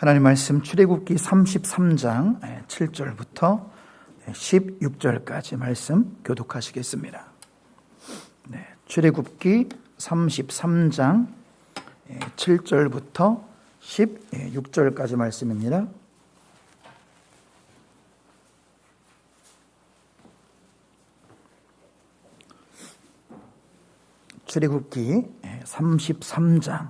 하나님 말씀 출애굽기 33장 7절부터 16절까지 말씀 교독하시겠습니다. 출애굽기 33장 7절부터 16절까지 말씀입니다. 출애굽기 33장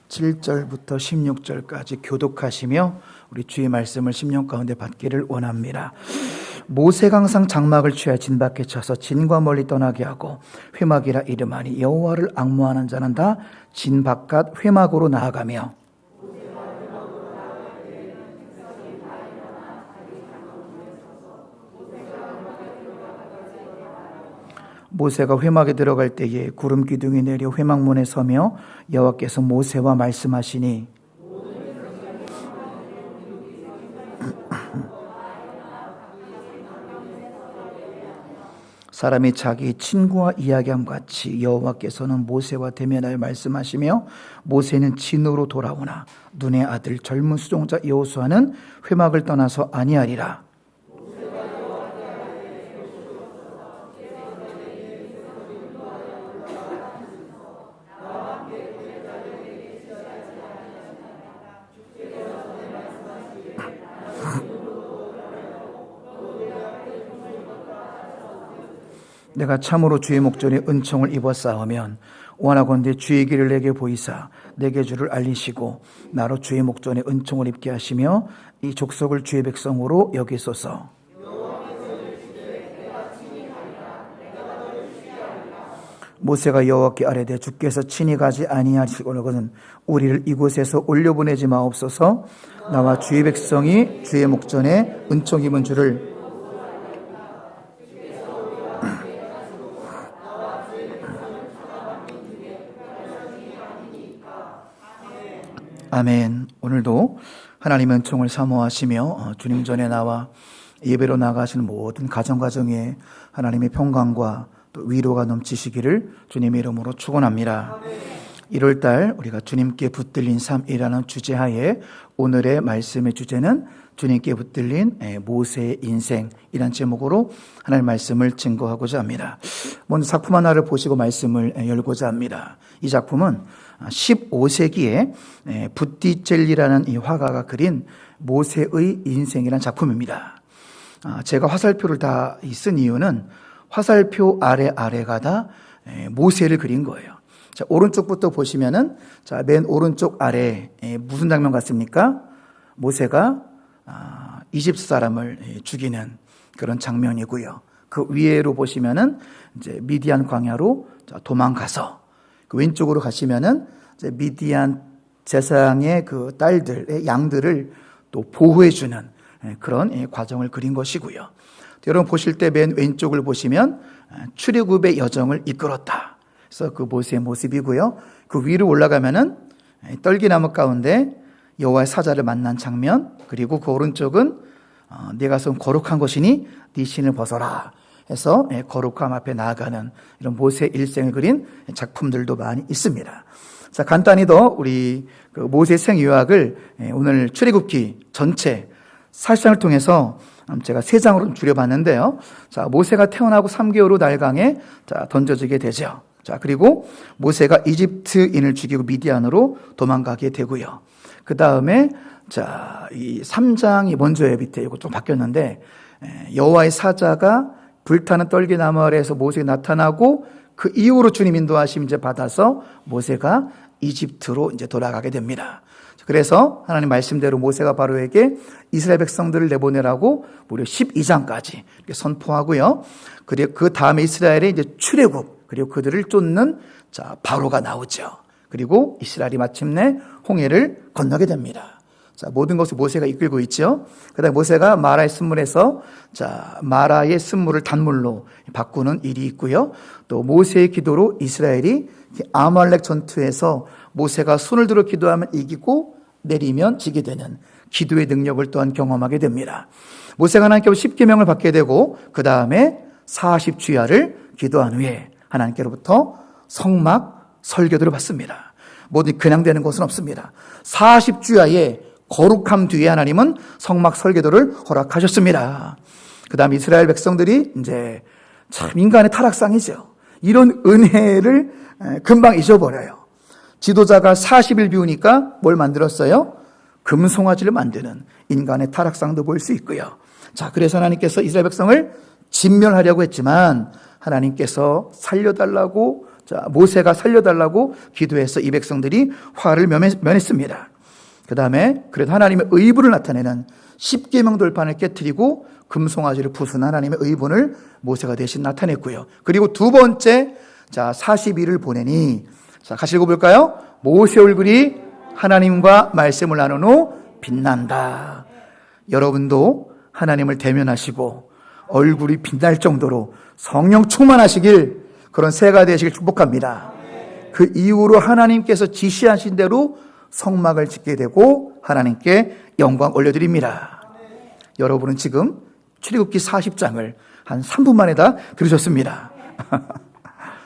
7절부터 16절까지 교독하시며 우리 주의 말씀을 심령 가운데 받기를 원합니다. 모세가 항상 장막을 취하 진 밖에 쳐서 진과 멀리 떠나게 하고 회막이라 이름하니 여호와를 앙무하는 자는 다 진 바깥 회막으로 나아가며 모세가 회막에 들어갈 때에 구름 기둥이 내려 회막문에 서며 여호와께서 모세와 말씀하시니 사람이 자기 친구와 이야기함 같이 여호와께서는 모세와 대면하여 말씀하시며 모세는 진으로 돌아오나 눈의 아들 젊은 수종자 여호수아는 회막을 떠나서 아니하리라. 내가 참으로 주의 목전에 은총을 입었사오면 원하건대 주의 길을 내게 보이사 내게 주를 알리시고 나로 주의 목전에 은총을 입게 하시며 이 족속을 주의 백성으로 여기소서. 모세가 여호와께 아뢰되 주께서 친히 가지 아니하시거든 우리를 이곳에서 올려보내지 마옵소서. 나와 주의 백성이 주의 목전에 은총 입은 줄을 아멘. 오늘도 하나님의 은총을 사모하시며 주님 전에 나와 예배로 나가시는 모든 가정에 하나님의 평강과 또 위로가 넘치시기를 주님의 이름으로 축원합니다. 1월달 우리가 주님께 붙들린 삶이라는 주제하에 오늘의 말씀의 주제는 주님께 붙들린 모세의 인생이란 제목으로 하나님의 말씀을 증거하고자 합니다. 먼저 작품 하나를 보시고 말씀을 열고자 합니다. 이 작품은 15세기에 붓티첼리라는 이 화가가 그린 모세의 인생이라는 작품입니다. 제가 화살표를 다 쓴 이유는 화살표 아래가 다 모세를 그린 거예요. 자, 오른쪽부터 보시면은 자, 맨 오른쪽 아래 무슨 장면 같습니까? 모세가 이집트 사람을 죽이는 그런 장면이고요. 그 위에로 보시면은 이제 미디안 광야로 도망가서 그 왼쪽으로 가시면은 이제 미디안 제사장의 그 딸들의 양들을 또 보호해주는 그런 과정을 그린 것이고요. 여러분 보실 때 맨 왼쪽을 보시면 출애굽의 여정을 이끌었다. 그래서 그 모세의 모습이고요. 그 위로 올라가면은 떨기나무 가운데 여호와의 사자를 만난 장면, 그리고 그 오른쪽은 네가 좀 거룩한 것이니 네 신을 벗어라 해서 거룩함 앞에 나아가는 이런 모세의 일생을 그린 작품들도 많이 있습니다. 자, 간단히 더 우리 그 모세 생유학을 오늘 출애굽기 전체 사실상을 통해서 제가 3장으로 줄여봤는데요. 자, 모세가 태어나고 3개월 후 날강에 던져지게 되죠. 자, 그리고 모세가 이집트인을 죽이고 미디안으로 도망가게 되고요. 그 다음에 자, 이 3장이 먼저예요. 밑에 이거 좀 바뀌었는데 여호와의 사자가 불타는 떨기나무 아래에서 모세에 나타나고 그 이후로 주님 인도하심 이제 받아서 모세가 이집트로 이제 돌아가게 됩니다. 그래서 하나님 말씀대로 모세가 바로에게 이스라엘 백성들을 내보내라고 무려 12장까지 이렇게 선포하고요. 그리고 그 다음에 이스라엘의 이제 출애굽, 그리고 그들을 쫓는 자, 바로가 나오죠. 그리고 이스라엘이 마침내 홍해를 건너게 됩니다. 자, 모든 것을 모세가 이끌고 있죠. 그다음에 모세가 마라의 쓴물에서 자, 마라의 쓴물을 단물로 바꾸는 일이 있고요. 또 모세의 기도로 이스라엘이 아말렉 전투에서 모세가 손을 들어 기도하면 이기고 내리면 지게 되는 기도의 능력을 또한 경험하게 됩니다. 모세가 하나님께로 십계명을 받게 되고 그 다음에 40주야를 기도한 후에 하나님께로부터 성막 설교들을 받습니다. 모두 그냥 되는 것은 없습니다. 40주야에 거룩함 뒤에 하나님은 성막 설계도를 허락하셨습니다. 그 다음 이스라엘 백성들이 이제 참 인간의 타락상이죠. 이런 은혜를 금방 잊어버려요. 지도자가 40일 비우니까 뭘 만들었어요? 금송아지를 만드는 인간의 타락상도 볼 수 있고요. 자, 그래서 하나님께서 이스라엘 백성을 진멸하려고 했지만 하나님께서 살려달라고, 자, 모세가 살려달라고 기도해서 이 백성들이 화를 면했습니다. 그 다음에 그래도 하나님의 의분을 나타내는 십계명 돌판을 깨뜨리고 금송아지를 부순 하나님의 의분을 모세가 대신 나타냈고요. 그리고 두 번째, 자, 40일을 보내니, 자, 같이 읽어볼까요? 모세 얼굴이 하나님과 말씀을 나눈 후 빛난다. 여러분도 하나님을 대면하시고 얼굴이 빛날 정도로 성령 충만하시길, 그런 새가 되시길 축복합니다. 그 이후로 하나님께서 지시하신 대로 성막을 짓게 되고 하나님께 영광 올려드립니다. 여러분은 지금 출애굽기 40장을 한 3분 만에 다 들으셨습니다.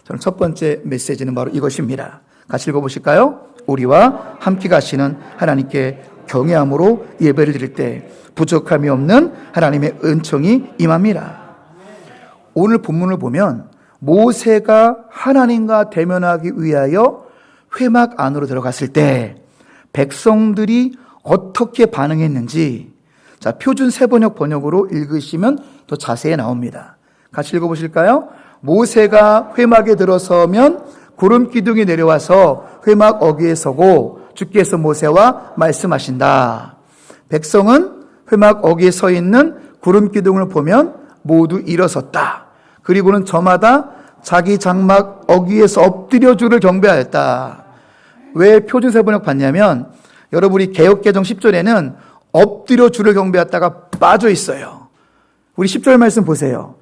저는 첫 번째 메시지는 바로 이것입니다. 같이 읽어보실까요? 우리와 함께 가시는 하나님께 경외함으로 예배를 드릴 때 부족함이 없는 하나님의 은총이 임합니다. 오늘 본문을 보면 모세가 하나님과 대면하기 위하여 회막 안으로 들어갔을 때 백성들이 어떻게 반응했는지, 자, 표준 세번역 번역으로 읽으시면 더 자세히 나옵니다. 같이 읽어보실까요? 모세가 회막에 들어서면 구름 기둥이 내려와서 회막 어귀에 서고 주께서 모세와 말씀하신다. 백성은 회막 어귀에 서 있는 구름 기둥을 보면 모두 일어섰다. 그리고는 저마다 자기 장막 어귀에서 엎드려 주를 경배하였다. 왜 표준 세번역 봤냐면 여러분이 개역개정 10절에는 엎드려 주를 경배했다가 빠져 있어요. 우리 10절 말씀 보세요.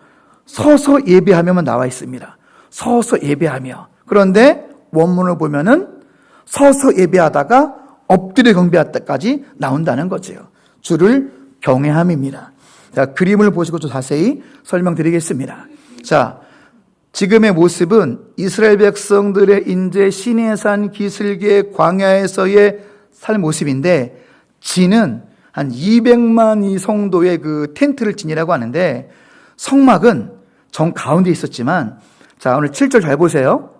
서서 예배하며만 나와 있습니다. 서서 예배하며. 그런데 원문을 보면은 서서 예배하다가 엎드려 경배했다까지 나온다는 거죠. 주를 경외함입니다. 자, 그림을 보시고 좀 자세히 설명드리겠습니다. 자, 지금의 모습은 이스라엘 백성들의 인제 시내산 기슭의 광야에서의 살 모습인데, 진은 한 200만 성도의 그 텐트를 진이라고 하는데, 성막은 정 가운데 있었지만, 자, 오늘 7절 잘 보세요.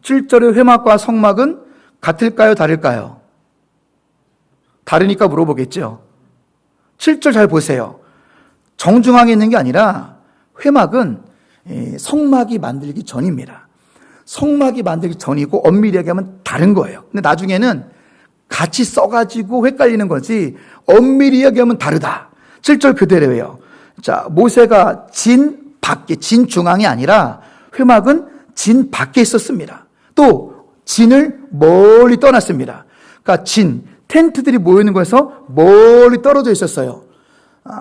7절의 회막과 성막은 같을까요, 다를까요? 다르니까 물어보겠죠. 7절 잘 보세요. 정중앙에 있는 게 아니라 회막은 성막이 만들기 전입니다. 성막이 만들기 전이고 엄밀히 얘기하면 다른 거예요. 근데 나중에는 같이 써가지고 헷갈리는 거지, 엄밀히 얘기하면 다르다. 7절 그대로예요. 자, 모세가 진 밖에, 진 중앙이 아니라 회막은 진 밖에 있었습니다. 또 진을 멀리 떠났습니다. 그러니까 진, 텐트들이 모이는 곳에서 멀리 떨어져 있었어요.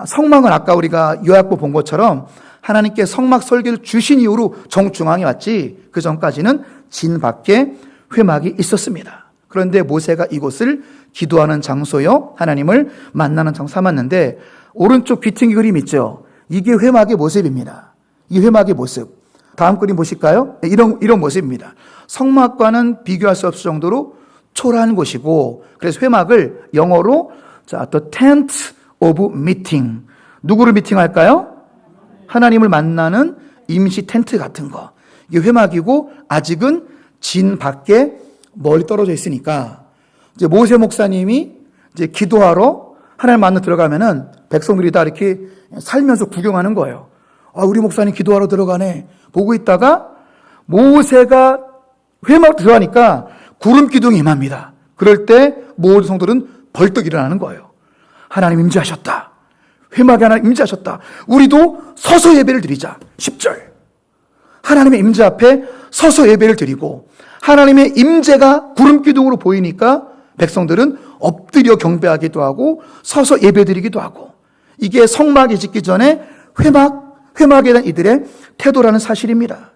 성막은 아까 우리가 요약부 본 것처럼 하나님께 성막 설계를 주신 이후로 정중앙에 왔지, 그 전까지는 진 밖에 회막이 있었습니다. 그런데 모세가 이곳을 기도하는 장소요, 하나님을 만나는 장소 삼았는데, 오른쪽 귀퉁이 그림 있죠? 이게 회막의 모습입니다. 이 회막의 모습. 다음 그림 보실까요? 이런 모습입니다. 성막과는 비교할 수 없을 정도로 초라한 곳이고, 그래서 회막을 영어로, 자, the tent of meeting. 누구를 미팅할까요? 하나님을 만나는 임시 텐트 같은 거. 이게 회막이고, 아직은 진 밖에 멀리 떨어져 있으니까, 이제 모세 목사님이 이제 기도하러 하나님 만나 들어가면은 백성들이 다 이렇게 살면서 구경하는 거예요. 아, 우리 목사님 기도하러 들어가네. 보고 있다가 모세가 회막 들어가니까 구름 기둥이 임합니다. 그럴 때 모든 성도들은 벌떡 일어나는 거예요. 하나님 임재하셨다. 회막에 하나님 임재하셨다. 우리도 서서 예배를 드리자. 10절. 하나님의 임재 앞에 서서 예배를 드리고, 하나님의 임재가 구름 기둥으로 보이니까 백성들은 엎드려 경배하기도 하고 서서 예배드리기도 하고, 이게 성막이 짓기 전에 회막에 대한 이들의 태도라는 사실입니다.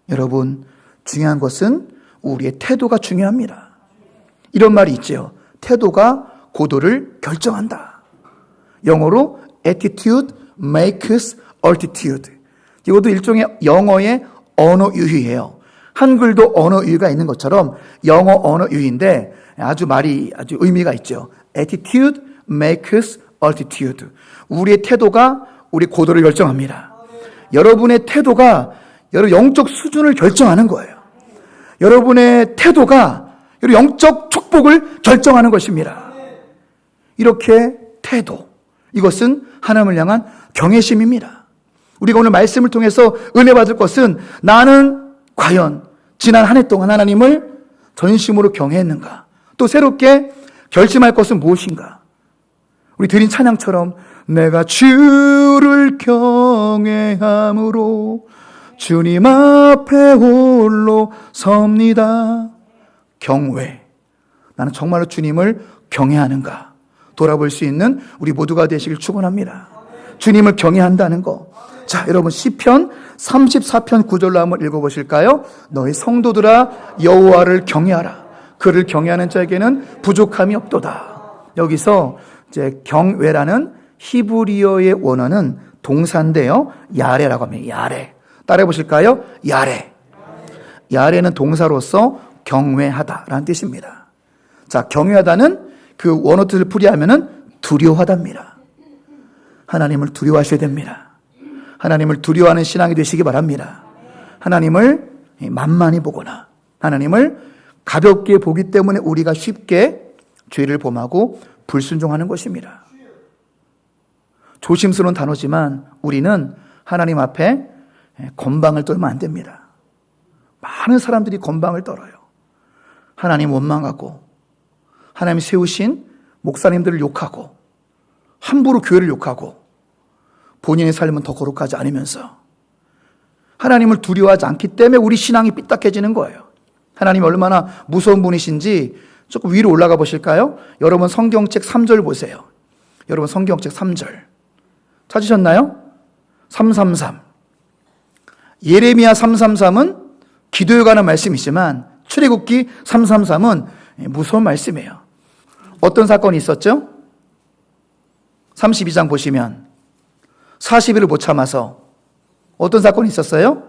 여러분, 중요한 것은 우리의 태도가 중요합니다. 이런 말이 있죠. 태도가 고도를 결정한다. 영어로 attitude makes altitude. 이것도 일종의 영어의 언어 유희예요. 한글도 언어 유희가 있는 것처럼 영어 언어 유희인데 아주 의미가 있죠. attitude makes altitude. 우리의 태도가 우리 고도를 결정합니다. 여러분의 태도가 여러분 영적 수준을 결정하는 거예요. 여러분의 태도가 여러분 영적 축복을 결정하는 것입니다. 이렇게 태도, 이것은 하나님을 향한 경외심입니다. 우리가 오늘 말씀을 통해서 은혜 받을 것은 나는 과연 지난 한 해 동안 하나님을 전심으로 경외했는가? 또 새롭게 결심할 것은 무엇인가? 우리 드린 찬양처럼 내가 주를 경외함으로 주님 앞에 홀로 섭니다. 경외. 나는 정말로 주님을 경외하는가? 돌아볼 수 있는 우리 모두가 되시길 축원합니다. 주님을 경외한다는 거. 자, 여러분 시편 34편 9절로 한번 읽어보실까요? 너희 성도들아 여호와를 경외하라. 그를 경외하는 자에게는 부족함이 없도다. 여기서 이제 경외라는 히브리어의 원어는 동사인데요, 야레라고 합니다. 야레. 따라해 보실까요? 야레. 야레는 동사로서 경외하다라는 뜻입니다. 자, 경외하다는 그 원어 뜻을 풀이하면은 두려워하답니다. 하나님을 두려워하셔야 됩니다. 하나님을 두려워하는 신앙이 되시기 바랍니다. 하나님을 만만히 보거나 하나님을 가볍게 보기 때문에 우리가 쉽게 죄를 범하고 불순종하는 것입니다. 조심스러운 단어지만 우리는 하나님 앞에 건방을 떨면 안 됩니다. 많은 사람들이 건방을 떨어요. 하나님 원망하고 하나님 세우신 목사님들을 욕하고 함부로 교회를 욕하고 본인의 삶은 더 거룩하지 않으면서 하나님을 두려워하지 않기 때문에 우리 신앙이 삐딱해지는 거예요. 하나님이 얼마나 무서운 분이신지 조금 위로 올라가 보실까요? 여러분 성경책 3절 보세요. 여러분 성경책 3절 찾으셨나요? 333. 예레미야 333은 기도에 관한 말씀이지만 출애굽기 333은 무서운 말씀이에요. 어떤 사건이 있었죠? 32장 보시면 40일을 못 참아서 어떤 사건이 있었어요?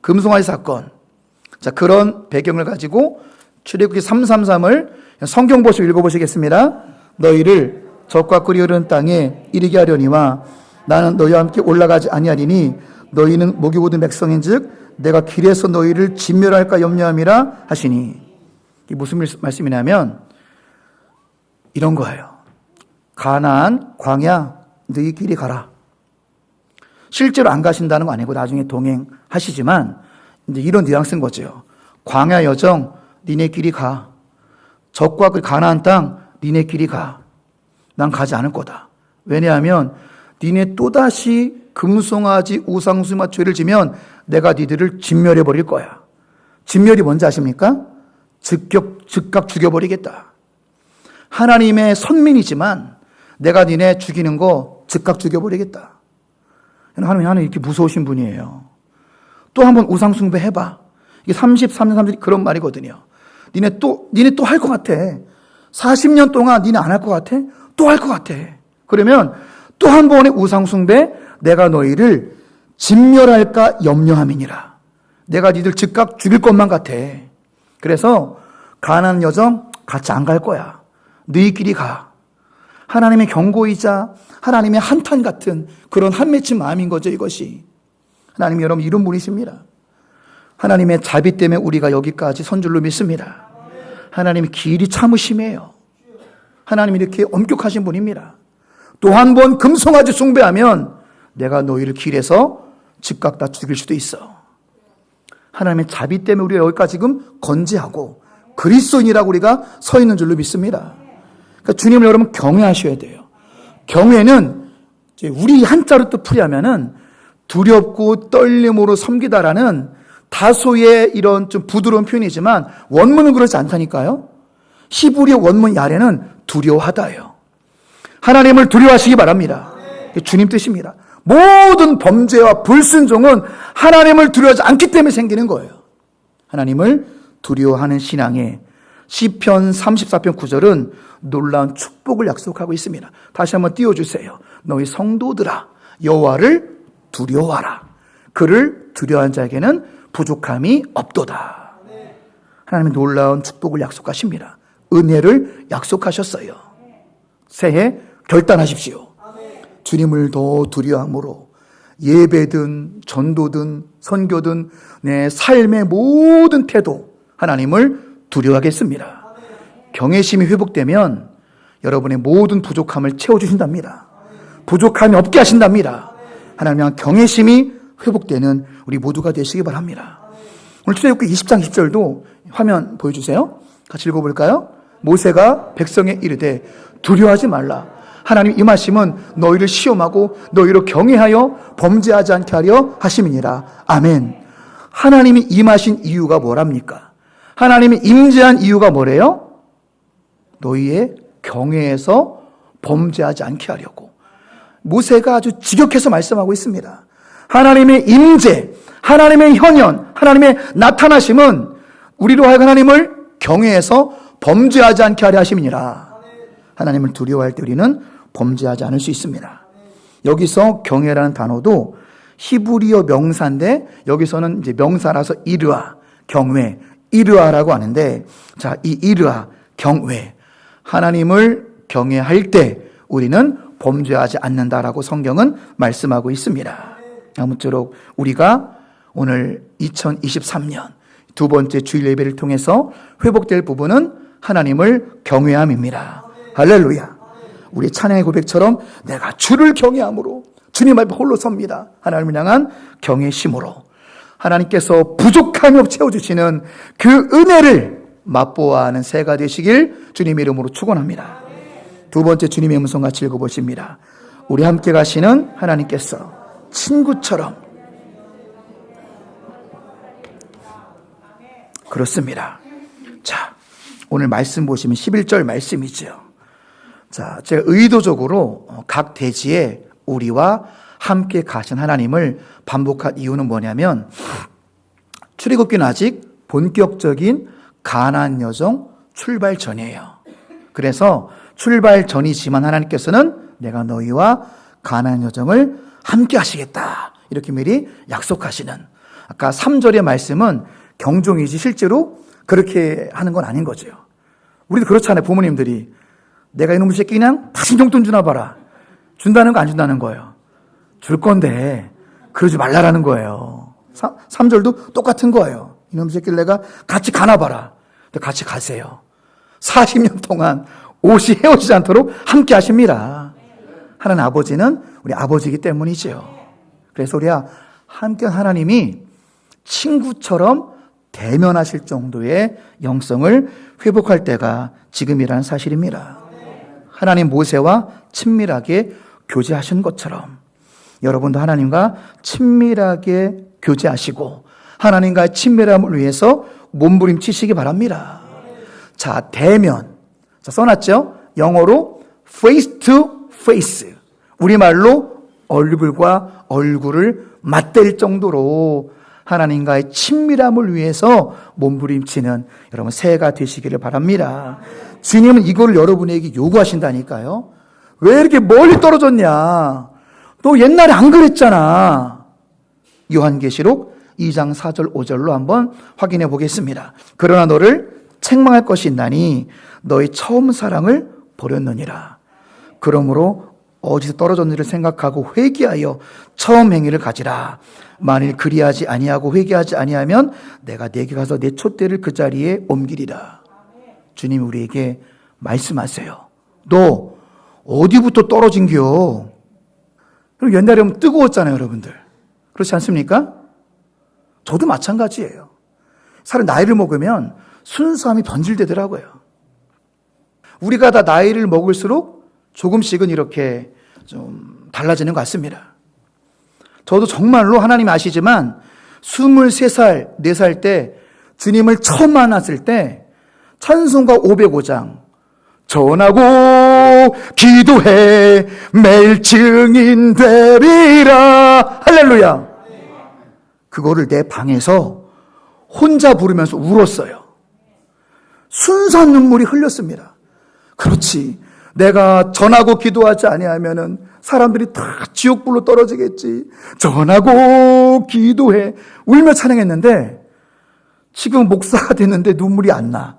금송아지 사건. 자, 그런 배경을 가지고 출애굽기 333을 성경 보시고 읽어보시겠습니다. 너희를 적과 꿀이 흐르는 땅에 이르게 하려니와 나는 너희와 함께 올라가지 아니하리니 너희는 목이 고든 백성인즉 내가 길에서 너희를 진멸할까 염려함이라 하시니. 이게 무슨 말씀이냐면 이런 거예요. 가나안 광야 너희 길이 가라. 실제로 안 가신다는 거 아니고 나중에 동행하시지만 이제 이런 뉘앙스인 거죠. 광야 여정 니네 길이 가. 적과 그 가나안 땅 니네 길이 가. 난 가지 않을 거다. 왜냐하면 니네 또다시 금송아지 우상숭배와 죄를 지면 내가 니들을 진멸해 버릴 거야. 진멸이 뭔지 아십니까? 즉각 죽여버리겠다. 하나님의 선민이지만 내가 니네 죽이는 거 즉각 죽여버리겠다. 하나님 이렇게 무서우신 분이에요. 또 한번 우상숭배 해봐. 이게 33년 30년 그런 말이거든요. 니네 또 할 것 같아. 40년 동안 니네 안 할 것 같아? 또 할 것 같아. 그러면 또 한 번의 우상숭배, 내가 너희를 진멸할까 염려함이니라. 내가 니들 즉각 죽일 것만 같아. 그래서 가나안 여정 같이 안 갈 거야. 너희끼리 가. 하나님의 경고이자 하나님의 한탄 같은 그런 한 맺힌 마음인 거죠, 이것이. 하나님 여러분 이런 분이십니다. 하나님의 자비 때문에 우리가 여기까지 선 줄로 믿습니다. 하나님의 길이 참으심이에요. 하나님이 이렇게 엄격하신 분입니다. 또 한 번 금송아지 숭배하면 내가 너희를 길에서 즉각 다 죽일 수도 있어. 하나님의 자비 때문에 우리가 여기까지 지금 건재하고 그리스도인이라고 우리가 서 있는 줄로 믿습니다. 그러니까 주님을 여러분 경외하셔야 돼요. 경외는 우리 한자로 또 풀이하면은 두렵고 떨림으로 섬기다라는 다소의 이런 좀 부드러운 표현이지만 원문은 그렇지 않다니까요. 히브리 원문 야레는 두려워하다예요. 하나님을 두려워하시기 바랍니다. 주님 뜻입니다. 모든 범죄와 불순종은 하나님을 두려워하지 않기 때문에 생기는 거예요. 하나님을 두려워하는 신앙에 시편 34편 9절은 놀라운 축복을 약속하고 있습니다. 다시 한번 띄워주세요. 너희 성도들아 여호와를 두려워하라. 그를 두려워하는 자에게는 부족함이 없도다. 하나님의 놀라운 축복을 약속하십니다. 은혜를 약속하셨어요. 새해 결단하십시오. 주님을 더 두려워함으로 예배든 전도든 선교든 내 삶의 모든 태도 하나님을 두려워하겠습니다. 경외심이 회복되면 여러분의 모든 부족함을 채워주신답니다. 부족함이 없게 하신답니다. 하나님의 경외심이 회복되는 우리 모두가 되시기 바랍니다. 오늘 출애굽기 20장 10절도 화면 보여주세요. 같이 읽어볼까요? 모세가 백성에 이르되 두려워하지 말라. 하나님 임하심은 너희를 시험하고 너희를 경외하여 범죄하지 않게 하려 하심이니라. 아멘. 하나님이 임하신 이유가 뭐랍니까? 하나님이 임재한 이유가 뭐래요? 너희의 경외에서 범죄하지 않게 하려고. 모세가 아주 직역해서 말씀하고 있습니다. 하나님의 임재, 하나님의 현현, 하나님의 나타나심은 우리로 하여금 하나님을 경외해서 범죄하지 않게 하려 하심이니라. 하나님을 두려워할 때 우리는 범죄하지 않을 수 있습니다. 여기서 경외라는 단어도 히브리어 명사인데 여기서는 이제 명사라서 이르아, 경외, 이르아라고 하는데, 자, 이 이르아, 경외, 하나님을 경외할 때 우리는 범죄하지 않는다라고 성경은 말씀하고 있습니다. 아무쪼록 우리가 오늘 2023년 두 번째 주일 예배를 통해서 회복될 부분은 하나님을 경외함입니다. 할렐루야. 우리 찬양의 고백처럼 내가 주를 경외함으로 주님 앞에 홀로 섭니다. 하나님을 향한 경외심으로 하나님께서 부족함이 없이 채워주시는 그 은혜를 맛보아 하는 새가 되시길 주님의 이름으로 축원합니다. 두 번째 주님의 음성 같이 읽어보십니다. 우리 함께 가시는 하나님께서 친구처럼, 그렇습니다. 자, 오늘 말씀 보시면 11절 말씀이죠. 자, 제가 의도적으로 각 대지에 우리와 함께 가신 하나님을 반복한 이유는 뭐냐면 출애굽기는 아직 본격적인 가나안 여정 출발 전이에요. 그래서 출발 전이지만 하나님께서는 내가 너희와 가나안 여정을 함께 하시겠다 이렇게 미리 약속하시는, 아까 3절의 말씀은 경종이지 실제로 그렇게 하는 건 아닌 거죠. 우리도 그렇잖아요. 부모님들이 내가 이놈의 새끼 그냥 다시 용돈 주나 봐라. 준다는 거 안 준다는 거예요. 줄 건데 그러지 말라라는 거예요. 3절도 똑같은 거예요. 이놈의 새끼를 내가 같이 가나 봐라. 같이 가세요. 40년 동안 옷이 헤어지지 않도록 함께 하십니다. 하나님 아버지는 우리 아버지이기 때문이죠. 그래서 우리가 함께 하나님이 친구처럼 대면하실 정도의 영성을 회복할 때가 지금이라는 사실입니다. 하나님 모세와 친밀하게 교제하신 것처럼 여러분도 하나님과 친밀하게 교제하시고 하나님과의 친밀함을 위해서 몸부림치시기 바랍니다. 자, 대면. 자, 써놨죠? 영어로 face to face. 우리말로 얼굴과 얼굴을 맞댈 정도로 하나님과의 친밀함을 위해서 몸부림치는 여러분 새해가 되시기를 바랍니다. 주님은 이거를 여러분에게 요구하신다니까요. 왜 이렇게 멀리 떨어졌냐? 너 옛날에 안 그랬잖아. 요한계시록 2장 4절 5절로 한번 확인해 보겠습니다. 그러나 너를 책망할 것이 있나니 너의 처음 사랑을 버렸느니라. 그러므로 어디서 떨어졌는지를 생각하고 회개하여 처음 행위를 가지라. 만일 그리하지 아니하고 회개하지 아니하면 내가 내게 가서 내 촛대를 그 자리에 옮기리라. 주님이 우리에게 말씀하세요. 너 어디부터 떨어진겨? 그리고 옛날에 보면 뜨거웠잖아요, 여러분들. 그렇지 않습니까? 저도 마찬가지예요. 사람 나이를 먹으면 순수함이 변질되더라고요. 우리가 다 나이를 먹을수록 조금씩은 이렇게 좀 달라지는 것 같습니다. 저도 정말로 하나님 아시지만 23살, 4살 때 주님을 처음 만났을 때 찬송가 505장 전하고 기도해 매일 증인 되리라 할렐루야. 그거를 내 방에서 혼자 부르면서 울었어요. 순수한 눈물이 흘렸습니다. 그렇지. 내가 전하고 기도하지 아니하면은 사람들이 다 지옥불로 떨어지겠지. 전하고 기도해. 울며 찬양했는데 지금 목사가 됐는데 눈물이 안 나.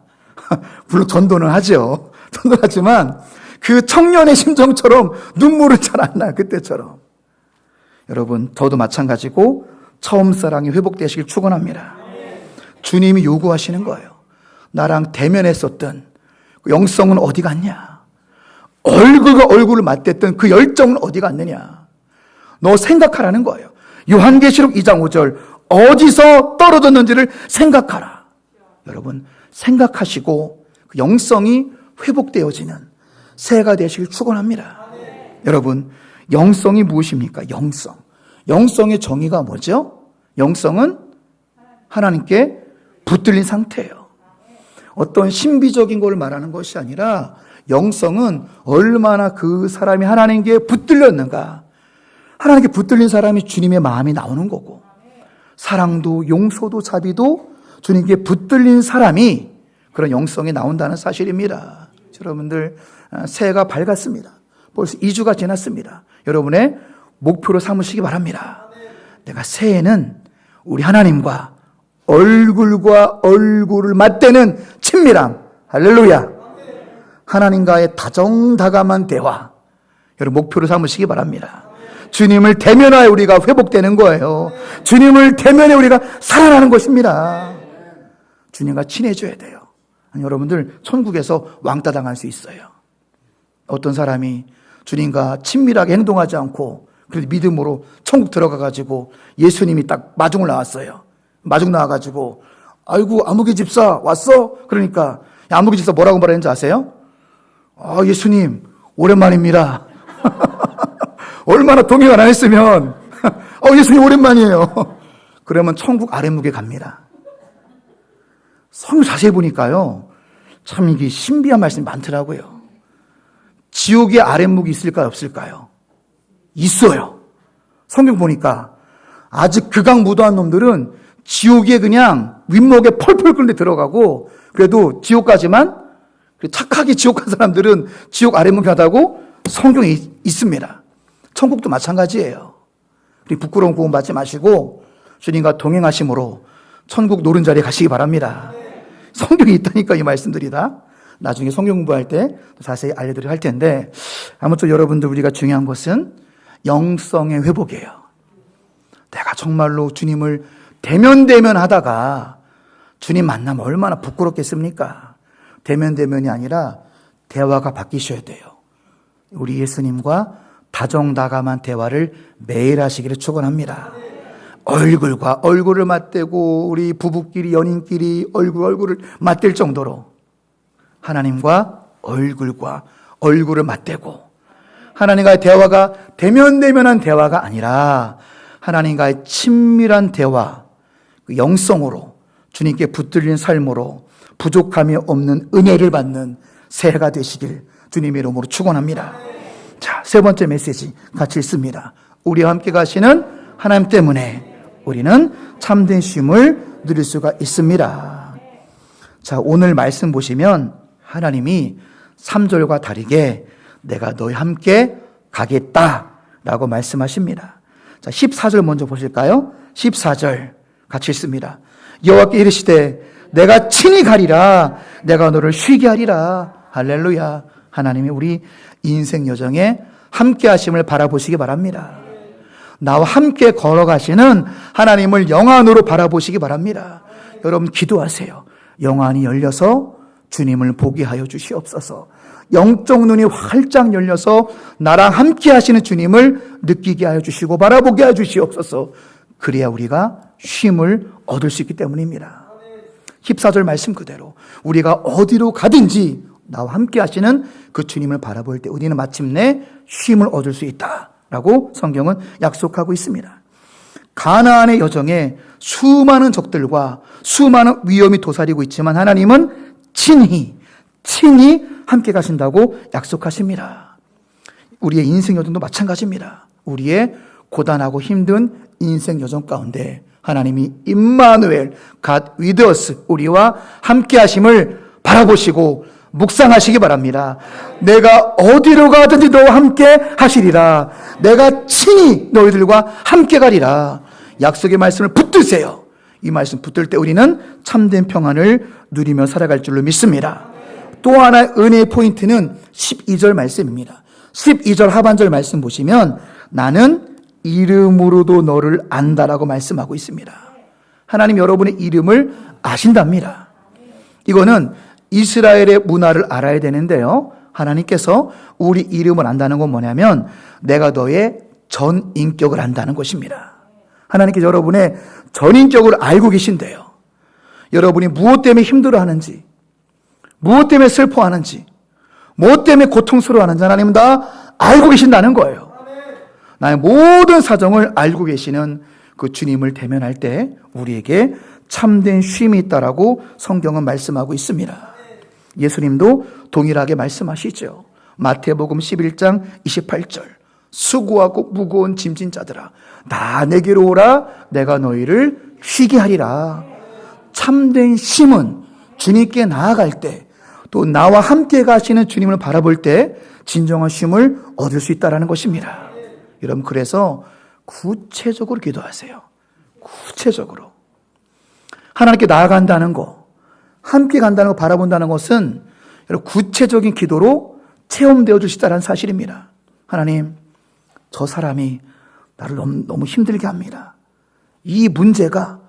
물론 전도는 하죠. 전도하지만 그 청년의 심정처럼 눈물은 잘 안 나요. 그때처럼. 여러분, 저도 마찬가지고 처음 사랑이 회복되시길 축원합니다. 주님이 요구하시는 거예요. 나랑 대면했었던 그 영성은 어디 갔냐? 얼굴과 얼굴을 맞댔던 그 열정은 어디 갔느냐? 너 생각하라는 거예요. 요한계시록 2장 5절 어디서 떨어졌는지를 생각하라. 여러분, 생각하시고 그 영성이 회복되어지는 새해가 되시길 축원합니다. 여러분, 영성이 무엇입니까? 영성. 영성의 정의가 뭐죠? 영성은 하나님께 붙들린 상태예요. 어떤 신비적인 걸 말하는 것이 아니라 영성은 얼마나 그 사람이 하나님께 붙들렸는가. 하나님께 붙들린 사람이 주님의 마음이 나오는 거고, 사랑도 용서도 자비도 주님께 붙들린 사람이 그런 영성이 나온다는 사실입니다. 여러분들, 새해가 밝았습니다. 벌써 2주가 지났습니다. 여러분의 목표로 삼으시기 바랍니다. 내가 새해는 우리 하나님과 얼굴과 얼굴을 맞대는 친밀함, 할렐루야, 하나님과의 다정다감한 대화, 여러분 목표로 삼으시기 바랍니다. 주님을 대면하여 우리가 회복되는 거예요. 주님을 대면해 우리가 살아나는 것입니다. 주님과 친해져야 돼요. 여러분들, 천국에서 왕따 당할 수 있어요. 어떤 사람이 주님과 친밀하게 행동하지 않고 그래도 믿음으로 천국 들어가가지고 예수님이 딱 마중을 나왔어요. 마중 나와가지고, 아이고 아무개 집사 왔어? 그러니까 아무개 집사 뭐라고 말했는지 아세요? 아, 예수님 오랜만입니다. 얼마나 동행 안 했으면 예수님 오랜만이에요. 그러면 천국 아랫목에 갑니다. 성경 자세히 보니까요, 참 이게 신비한 말씀이 많더라고요. 지옥의 아랫목이 있을까요, 없을까요? 있어요. 성경 보니까 아직 극악무도한 놈들은 지옥에 그냥 윗목에 펄펄 끓는데 들어가고, 그래도 지옥까지만 착하게 지옥 간 사람들은 지옥 아랫목에 가다고 성경에 있습니다. 천국도 마찬가지예요. 우리 부끄러운 구원 받지 마시고 주님과 동행하심으로 천국 노른자리에 가시기 바랍니다. 성경에 있다니까, 이 말씀들이 다. 나중에 성경 공부할 때 자세히 알려드리려 할 텐데, 아무튼 여러분들, 우리가 중요한 것은 영성의 회복이에요. 내가 정말로 주님을 대면 하다가 주님 만나면 얼마나 부끄럽겠습니까? 대면이 아니라 대화가 바뀌셔야 돼요. 우리 예수님과 다정다감한 대화를 매일 하시기를 축원합니다. 얼굴과 얼굴을 맞대고 우리 부부끼리, 연인끼리 얼굴을 맞댈 정도로 하나님과 얼굴과 얼굴을 맞대고, 하나님과의 대화가 대면한 대화가 아니라 하나님과의 친밀한 대화, 그 영성으로 주님께 붙들린 삶으로 부족함이 없는 은혜를 받는 새해가 되시길 주님의 이름으로 축원합니다. 자, 세 번째 메시지 같이 읽습니다. 우리와 함께 가시는 하나님 때문에 우리는 참된 쉼을 누릴 수가 있습니다. 자, 오늘 말씀 보시면 하나님이 3절과 다르게 내가 너희 함께 가겠다라고 말씀하십니다. 자, 14절 먼저 보실까요? 14절 같이 읽습니다. 여호와께 이르시되 내가 친히 가리라, 내가 너를 쉬게 하리라. 할렐루야. 하나님이 우리 인생 여정에 함께 하심을 바라보시기 바랍니다. 나와 함께 걸어가시는 하나님을 영안으로 바라보시기 바랍니다. 여러분, 기도하세요. 영안이 열려서 주님을 보게 하여 주시옵소서. 영적 눈이 활짝 열려서 나랑 함께 하시는 주님을 느끼게 하여 주시고 바라보게 하여 주시옵소서. 그래야 우리가 쉼을 얻을 수 있기 때문입니다. 14절 말씀 그대로 우리가 어디로 가든지 나와 함께 하시는 그 주님을 바라볼 때 우리는 마침내 쉼을 얻을 수 있다라고 성경은 약속하고 있습니다. 가나안의 여정에 수많은 적들과 수많은 위험이 도사리고 있지만 하나님은 친히 함께 가신다고 약속하십니다. 우리의 인생 여정도 마찬가지입니다. 우리의 고단하고 힘든 인생 여정 가운데 하나님이 임마누엘, God with us, 우리와 함께 하심을 바라보시고 묵상하시기 바랍니다. 내가 어디로 가든지 너와 함께 하시리라. 내가 친히 너희들과 함께 가리라. 약속의 말씀을 붙드세요. 이 말씀 붙들 때 우리는 참된 평안을 누리며 살아갈 줄로 믿습니다. 또 하나의 은혜의 포인트는 12절 말씀입니다. 12절 하반절 말씀 보시면 나는 이름으로도 너를 안다라고 말씀하고 있습니다. 하나님 여러분의 이름을 아신답니다. 이거는 이스라엘의 문화를 알아야 되는데요. 하나님께서 우리 이름을 안다는 건 뭐냐면 내가 너의 전인격을 안다는 것입니다. 하나님께서 여러분의 전인격을 알고 계신대요. 여러분이 무엇 때문에 힘들어하는지, 무엇 때문에 슬퍼하는지, 무엇 때문에 고통스러워하는지 하나님은 다 알고 계신다는 거예요. 나의 모든 사정을 알고 계시는 그 주님을 대면할 때 우리에게 참된 쉼이 있다라고 성경은 말씀하고 있습니다. 예수님도 동일하게 말씀하시죠. 마태복음 11장 28절 수고하고 무거운 짐진 자들아 나 내게로 오라 내가 너희를 쉬게 하리라. 참된 쉼은 주님께 나아갈 때 또 나와 함께 가시는 주님을 바라볼 때 진정한 쉼을 얻을 수 있다는 것입니다. 여러분 그래서 구체적으로 기도하세요. 구체적으로 하나님께 나아간다는 거, 함께 간다는 거 바라본다는 것은 여러분 구체적인 기도로 체험되어 주시다는 사실입니다. 하나님, 저 사람이 나를 너무 힘들게 합니다. 이 문제가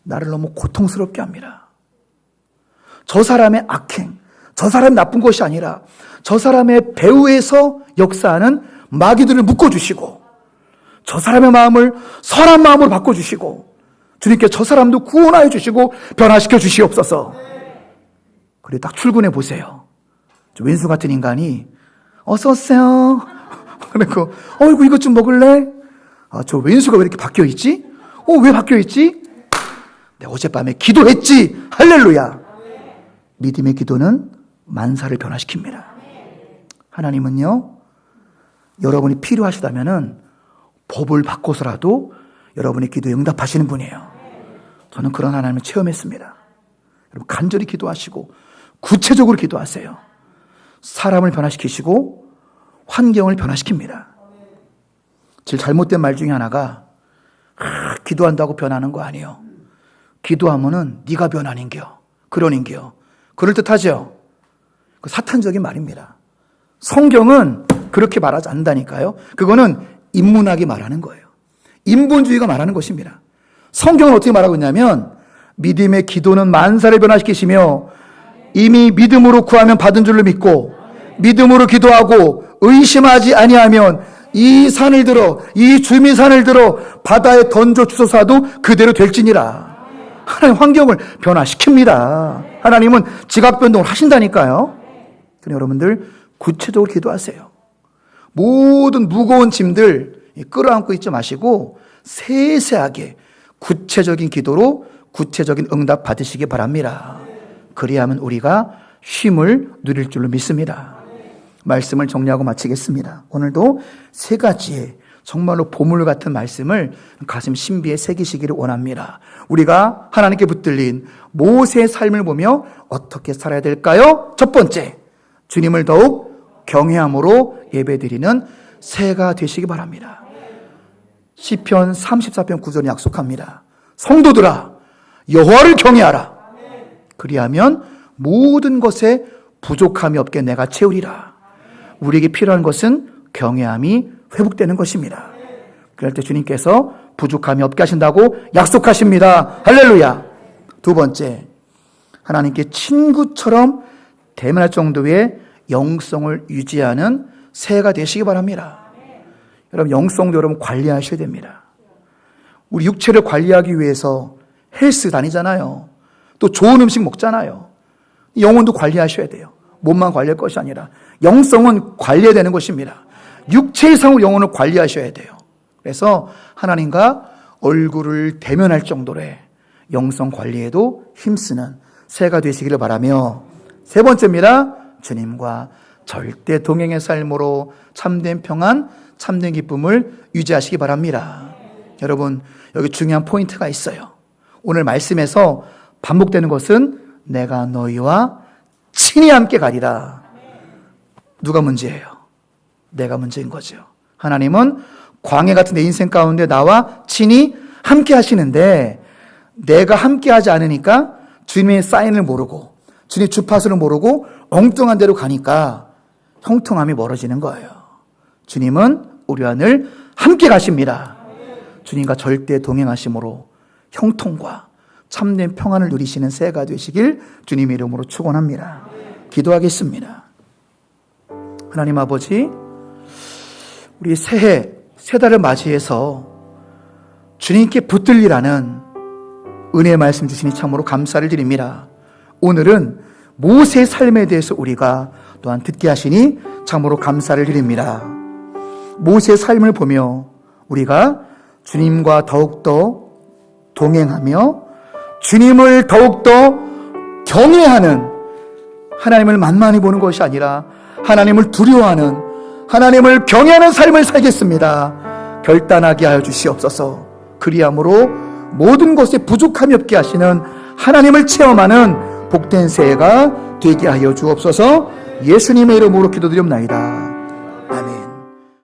나를 너무 고통스럽게 합니다. 저 사람의 악행, 저 사람이 나쁜 것이 아니라 저 사람의 배후에서 역사하는 마귀들을 묶어주시고 저 사람의 마음을 선한 마음으로 바꿔주시고 주님께 저 사람도 구원하여 주시고 변화시켜 주시옵소서. 그리고 딱 출근해 보세요. 저 왼수 같은 인간이 어서 오세요. 그리고 어이구 이것 좀 먹을래? 아, 저 왼수가 왜 이렇게 바뀌어 있지? 왜 바뀌어 있지? 내가 어젯밤에 기도했지. 할렐루야. 믿음의 기도는 만사를 변화시킵니다. 하나님은요, 여러분이 필요하시다면은 법을 바꿔서라도 여러분의 기도에 응답하시는 분이에요. 저는 그런 하나님을 체험했습니다. 여러분 간절히 기도하시고 구체적으로 기도하세요. 사람을 변화시키시고 환경을 변화시킵니다. 제일 잘못된 말 중에 하나가 기도한다고 변하는 거 아니에요. 기도하면은 네가 변하는겨. 그러는겨. 그럴듯하죠? 그 사탄적인 말입니다. 성경은 그렇게 말하지 않는다니까요. 그거는 인문학이 말하는 거예요. 인본주의가 말하는 것입니다. 성경은 어떻게 말하고 있냐면 믿음의 기도는 만사를 변화시키시며 이미 믿음으로 구하면 받은 줄로 믿고 믿음으로 기도하고 의심하지 아니하면 이 산을 들어 이 주민산을 들어 바다에 던져 주소사도 그대로 될지니라. 하나님 환경을 변화시킵니다. 하나님은 지각 변동을 하신다니까요. 그러니 여러분들 구체적으로 기도하세요. 모든 무거운 짐들 끌어안고 있지 마시고 세세하게 구체적인 기도로 구체적인 응답 받으시기 바랍니다. 그리하면 우리가 쉼을 누릴 줄로 믿습니다. 말씀을 정리하고 마치겠습니다. 오늘도 세 가지의 정말로 보물 같은 말씀을 가슴 신비에 새기시기를 원합니다. 우리가 하나님께 붙들린 모세의 삶을 보며 어떻게 살아야 될까요? 첫 번째, 주님을 더욱 경외함으로 예배드리는 새가 되시기 바랍니다. 시편 34편 9절에 약속합니다. 성도들아 여호와를 경외하라. 그리하면 모든 것에 부족함이 없게 내가 채우리라. 우리에게 필요한 것은 경외함이 회복되는 것입니다. 그럴 때 주님께서 부족함이 없게 하신다고 약속하십니다. 할렐루야. 두 번째, 하나님께 친구처럼 대면할 정도의 영성을 유지하는 새가 되시기 바랍니다. 여러분 영성도 여러분 관리하셔야 됩니다. 우리 육체를 관리하기 위해서 헬스 다니잖아요. 또 좋은 음식 먹잖아요. 영혼도 관리하셔야 돼요. 몸만 관리할 것이 아니라 영성은 관리해야 되는 것입니다. 육체 이상으로 영혼을 관리하셔야 돼요. 그래서 하나님과 얼굴을 대면할 정도의 영성 관리에도 힘쓰는 새가 되시기를 바라며, 세 번째입니다. 주님과 절대 동행의 삶으로 참된 평안, 참된 기쁨을 유지하시기 바랍니다. 여러분 여기 중요한 포인트가 있어요. 오늘 말씀에서 반복되는 것은 내가 너희와 친히 함께 가리라. 누가 문제예요? 내가 문제인 거죠. 하나님은 광야 같은 내 인생 가운데 나와 친히 함께 하시는데 내가 함께 하지 않으니까 주님의 사인을 모르고 주님 주파수를 모르고 엉뚱한 데로 가니까 형통함이 멀어지는 거예요. 주님은 우리와 늘 함께 가십니다. 주님과 절대 동행하심으로 형통과 참된 평안을 누리시는 새해가 되시길 주님의 이름으로 축원합니다. 기도하겠습니다. 하나님 아버지, 우리 새해 새 달을 맞이해서 주님께 붙들리라는 은혜의 말씀 주시니 참으로 감사를 드립니다. 오늘은 모세의 삶에 대해서 우리가 또한 듣게 하시니 참으로 감사를 드립니다. 모세의 삶을 보며 우리가 주님과 더욱더 동행하며 주님을 더욱더 경외하는, 하나님을 만만히 보는 것이 아니라 하나님을 두려워하는, 하나님을 경외하는 삶을 살겠습니다. 결단하게 하여 주시옵소서. 그리함으로 모든 것에 부족함이 없게 하시는 하나님을 체험하는 복된 새해가 되게 하여 주옵소서. 예수님의 이름으로 기도드립나이다.